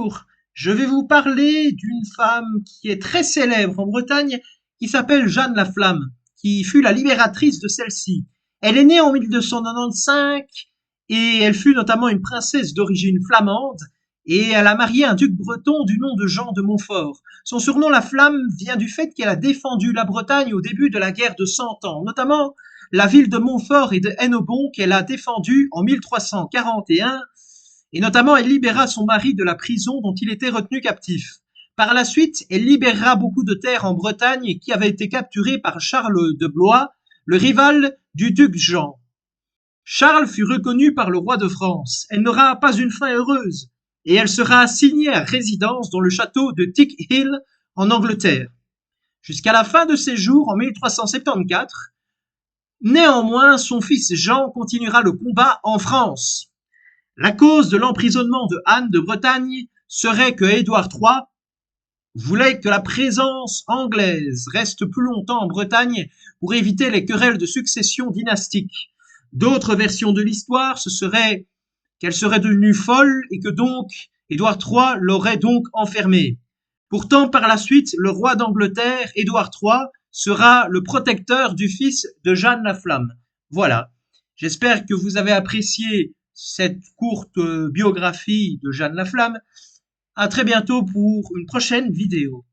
Bonjour, je vais vous parler d'une femme qui est très célèbre en Bretagne, qui s'appelle Jeanne la Flamme, qui fut la libératrice de celle-ci. Elle est née en 1295 et elle fut notamment une princesse d'origine flamande et elle a marié un duc breton du nom de Jean de Montfort. Son surnom la Flamme vient du fait qu'elle a défendu la Bretagne au début de la guerre de Cent Ans, notamment la ville de Montfort et de Hennebon qu'elle a défendue en 1341 et notamment elle libéra son mari de la prison dont il était retenu captif. Par la suite, elle libérera beaucoup de terres en Bretagne qui avaient été capturées par Charles de Blois, le rival du duc Jean. Charles fut reconnu par le roi de France. Elle n'aura pas une fin heureuse et elle sera assignée à résidence dans le château de Tick Hill en Angleterre. Jusqu'à la fin de ses jours en 1374, néanmoins son fils Jean continuera le combat en France. La cause de l'emprisonnement de Anne de Bretagne serait que Édouard III voulait que la présence anglaise reste plus longtemps en Bretagne pour éviter les querelles de succession dynastique. D'autres versions de l'histoire, ce serait qu'elle serait devenue folle et que donc Édouard III l'aurait donc enfermée. Pourtant, par la suite, le roi d'Angleterre, Édouard III, sera le protecteur du fils de Jeanne la Flamme. Voilà. J'espère que vous avez apprécié cette courte biographie de Jeanne la Flamme. À très bientôt pour une prochaine vidéo.